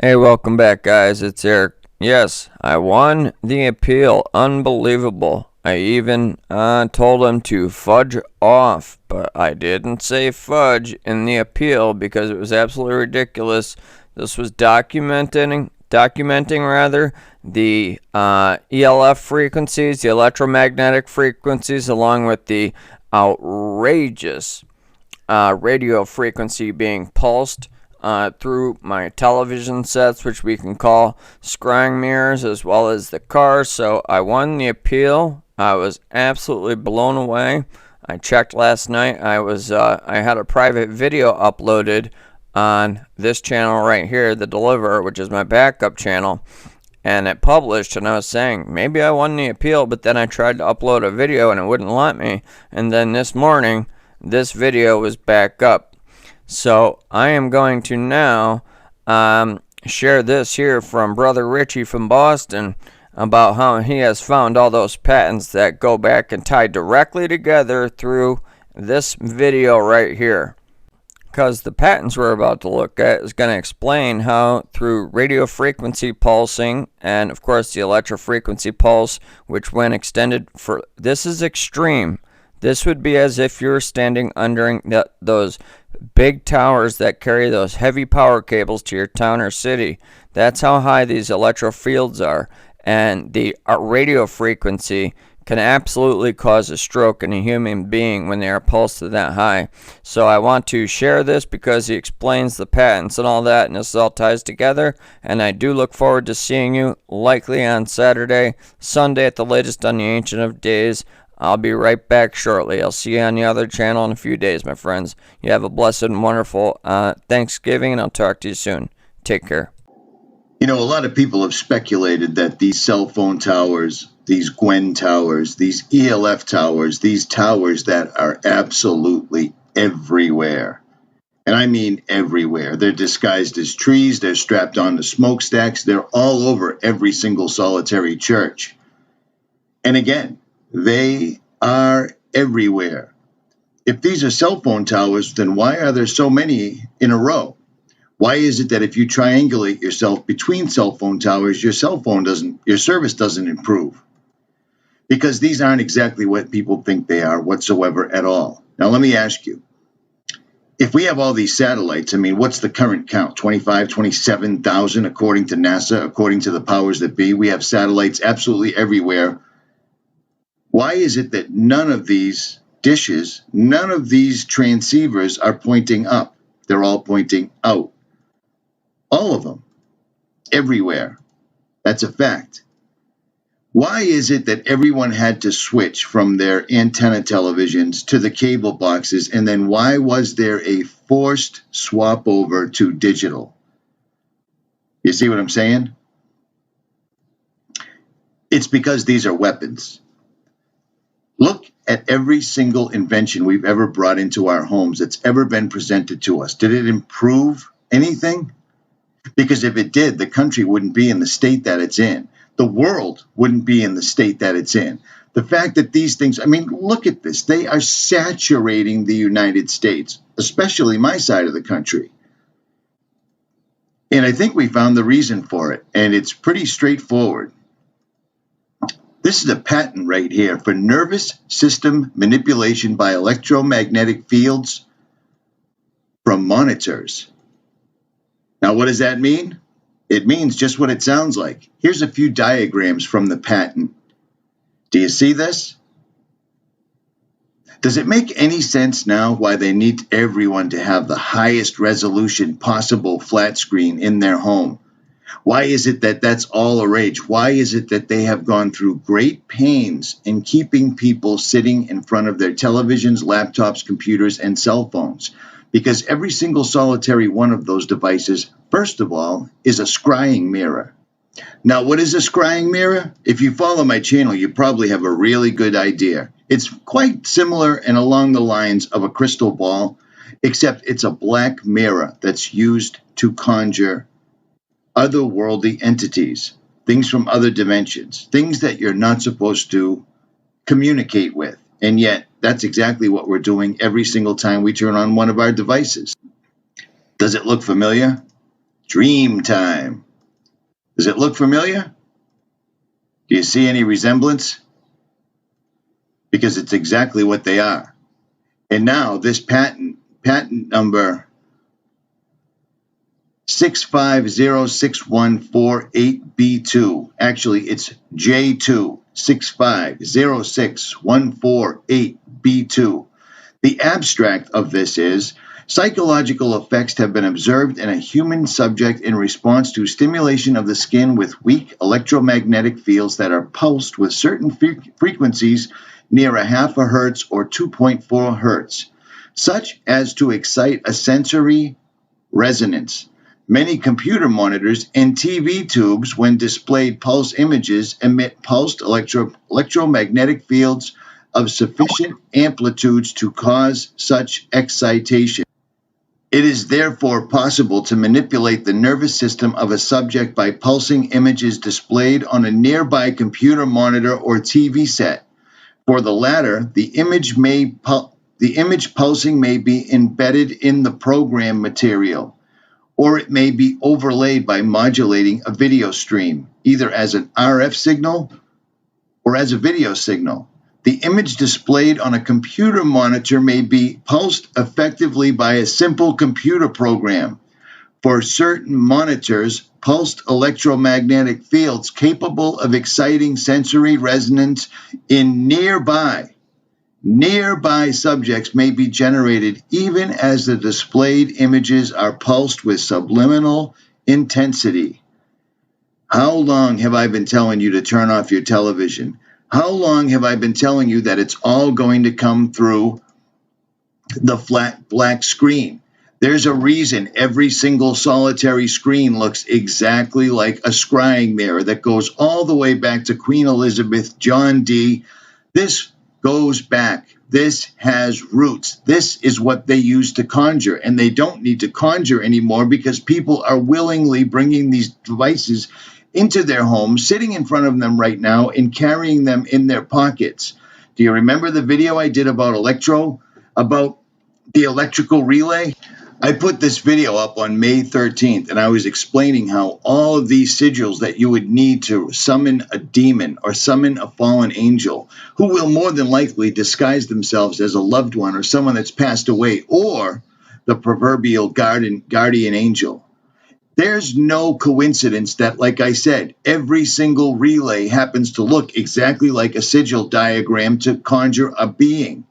Hey, welcome back, guys. It's Eric. Yes, I won the appeal. Unbelievable. I even told him to fudge off, but I didn't say fudge in the appeal because it was absolutely ridiculous. This was documenting rather the ELF frequencies, the electromagnetic frequencies, along with the outrageous radio frequency being pulsed through my television sets, which we can call scrying mirrors, as well as the car. So I won the appeal. I was absolutely blown away. I checked last night. I had a private video uploaded on this channel right here, the Deliver, which is my backup channel, and it published, and I was saying maybe I won the appeal, but then I tried to upload a video and it wouldn't let me. And then this morning this video was back up. So I am going to now share this here from Brother Richie from Boston about how he has found all those patents that go back and tie directly together through this video right here. Because the patents we're about to look at is going to explain how through radio frequency pulsing and of course the electrofrequency pulse, which when extended for, this is extreme. This would be as if you're standing under those big towers that carry those heavy power cables to your town or city. That's how high these electro fields are. And the radio frequency can absolutely cause a stroke in a human being when they are pulsed to that high. So I want to share this because he explains the patents and all that, and this all ties together. And I do look forward to seeing you likely on Saturday, Sunday at the latest on the Ancient of Days. I'll be right back shortly. I'll see you on the other channel in a few days, my friends. You have a blessed and wonderful Thanksgiving, and I'll talk to you soon. Take care. You know, a lot of people have speculated that these cell phone towers, these Gwen towers, these ELF towers, these towers that are absolutely everywhere. And I mean everywhere. They're disguised as trees. They're strapped onto smokestacks. They're all over every single solitary church. And again, they are everywhere. If these are cell phone towers, then why are there so many in a row? Why is it that if you triangulate yourself between cell phone towers, your service doesn't improve? Because these aren't exactly what people think they are whatsoever at all. Now, let me ask you, if we have all these satellites, I mean, what's the current count? 25, 27,000 according to NASA, according to the powers that be. We have satellites absolutely everywhere. Why is it that none of these dishes, none of these transceivers are pointing up? They're all pointing out. All of them. Everywhere. That's a fact. Why is it that everyone had to switch from their antenna televisions to the cable boxes, and then why was there a forced swap over to digital? You see what I'm saying? It's because these are weapons. Look at every single invention we've ever brought into our homes that's ever been presented to us. Did it improve anything? Because if it did, the country wouldn't be in the state that it's in. The world wouldn't be in the state that it's in. The fact that these things, I mean, look at this. They are saturating the United States, especially my side of the country. And I think we found the reason for it, and it's pretty straightforward. This is a patent right here for nervous system manipulation by electromagnetic fields from monitors. Now, what does that mean? It means just what it sounds like. Here's a few diagrams from the patent. Do you see this? Does it make any sense now why they need everyone to have the highest resolution possible flat screen in their home? Why is it that that's all a rage? Why is it that they have gone through great pains in keeping people sitting in front of their televisions, laptops, computers, and cell phones? Because every single solitary one of those devices, first of all, is a scrying mirror. Now, what is a scrying mirror? If you follow my channel, you probably have a really good idea. It's quite similar and along the lines of a crystal ball, except it's a black mirror that's used to conjure otherworldly entities, things from other dimensions, things that you're not supposed to communicate with. And yet, that's exactly what we're doing every single time we turn on one of our devices. Does it look familiar? Dream time. Does it look familiar? Do you see any resemblance? Because it's exactly what they are. And now this patent number 6506148B2. Actually, it's J2 6506148B2. The abstract of this is psychological effects have been observed in a human subject in response to stimulation of the skin with weak electromagnetic fields that are pulsed with certain frequencies near a half a hertz or 2.4 hertz, such as to excite a sensory resonance. Many computer monitors and TV tubes, when displayed pulse images, emit pulsed electromagnetic fields of sufficient amplitudes to cause such excitation. It is therefore possible to manipulate the nervous system of a subject by pulsing images displayed on a nearby computer monitor or TV set. For the latter, the image pulsing may be embedded in the program material, or it may be overlaid by modulating a video stream, either as an RF signal or as a video signal. The image displayed on a computer monitor may be pulsed effectively by a simple computer program. For certain monitors, pulsed electromagnetic fields capable of exciting sensory resonance in nearby subjects may be generated even as the displayed images are pulsed with subliminal intensity. How long have I been telling you to turn off your television? How long have I been telling you that it's all going to come through the flat black screen? There's a reason every single solitary screen looks exactly like a scrying mirror that goes all the way back to Queen Elizabeth, John Dee. This goes back. This has roots. This is what they used to conjure, and they don't need to conjure anymore because people are willingly bringing these devices into their homes, sitting in front of them right now and carrying them in their pockets. Do you remember the video I did about the electrical relay? I put this video up on May 13th, and I was explaining how all of these sigils that you would need to summon a demon or summon a fallen angel, who will more than likely disguise themselves as a loved one or someone that's passed away, or the proverbial guardian angel. There's no coincidence that, like I said, every single relay happens to look exactly like a sigil diagram to conjure a being.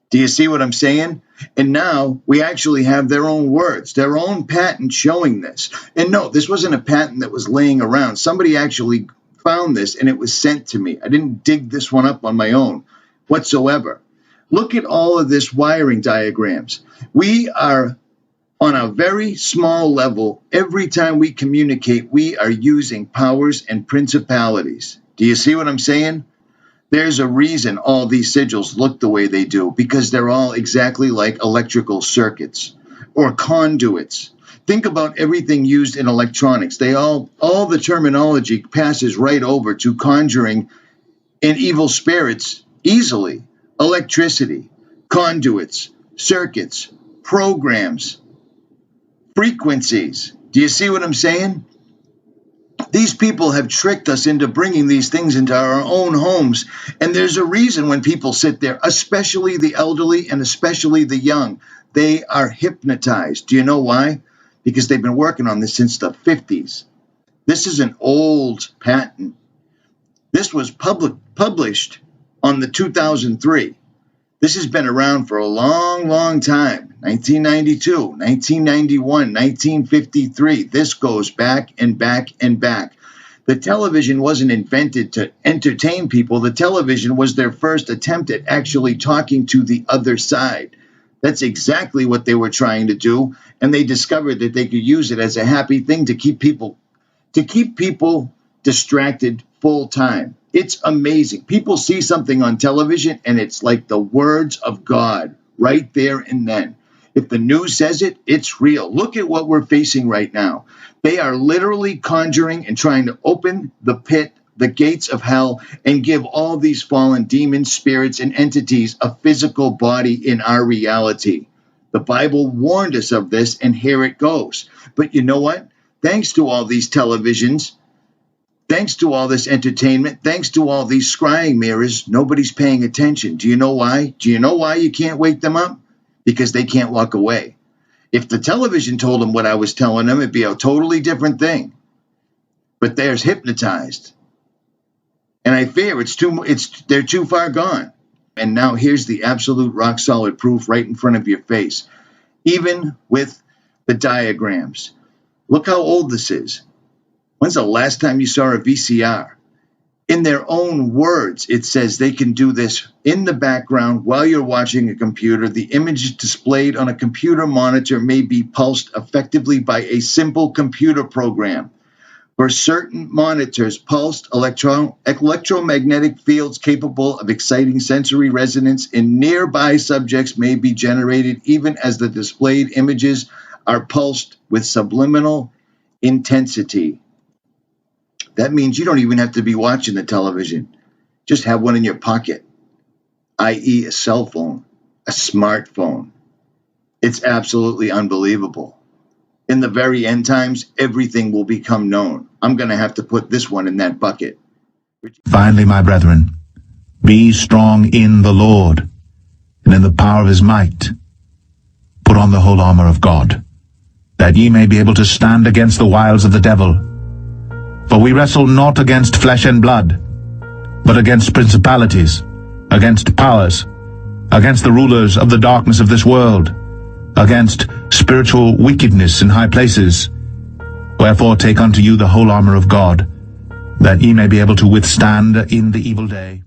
Do you see what I'm saying? And now we actually have their own words, their own patent showing this. And no, this wasn't a patent that was laying around. Somebody actually found this and it was sent to me. I didn't dig this one up on my own whatsoever. Look at all of this wiring diagrams. We are on a very small level. Every time we communicate, we are using powers and principalities. Do you see what I'm saying? There's a reason all these sigils look the way they do, because they're all exactly like electrical circuits or conduits. Think about everything used in electronics. All the terminology passes right over to conjuring in evil spirits easily. Electricity, conduits, circuits, programs, frequencies. Do you see what I'm saying? These people have tricked us into bringing these things into our own homes. And there's a reason when people sit there, especially the elderly and especially the young, they are hypnotized. Do you know why? Because they've been working on this since the 50s. This is an old patent. This was published on the 2003. This has been around for a long, long time. 1992, 1991, 1953. This goes back and back and back. The television wasn't invented to entertain people. The television was their first attempt at actually talking to the other side. That's exactly what they were trying to do. And they discovered that they could use it as a happy thing to keep people distracted full time. It's amazing. People see something on television and it's like the words of God right there and then. If the news says it, it's real. Look at what we're facing right now. They are literally conjuring and trying to open the pit, the gates of hell, and give all these fallen demons, spirits, and entities a physical body in our reality. The Bible warned us of this, and here it goes. But you know what? thanks to all these televisions, thanks to all this entertainment, thanks to all these scrying mirrors, nobody's paying attention. Do you know why? Do you know why you can't wake them up? Because they can't walk away. If the television told them what I was telling them, it'd be a totally different thing. But they're hypnotized. And I fear they're too far gone. And now here's the absolute rock solid proof right in front of your face. Even with the diagrams. Look how old this is. When's the last time you saw a VCR? In their own words, it says they can do this in the background while you're watching a computer. The image displayed on a computer monitor may be pulsed effectively by a simple computer program. For certain monitors, pulsed electromagnetic fields capable of exciting sensory resonance in nearby subjects may be generated even as the displayed images are pulsed with subliminal intensity. That means you don't even have to be watching the television. Just have one in your pocket, i.e. a cell phone, a smartphone. It's absolutely unbelievable. In the very end times, everything will become known. I'm going to have to put this one in that bucket. Finally, my brethren, be strong in the Lord and in the power of his might. Put on the whole armor of God, that ye may be able to stand against the wiles of the devil. For we wrestle not against flesh and blood, but against principalities, against powers, against the rulers of the darkness of this world, against spiritual wickedness in high places. Wherefore take unto you the whole armor of God, that ye may be able to withstand in the evil day.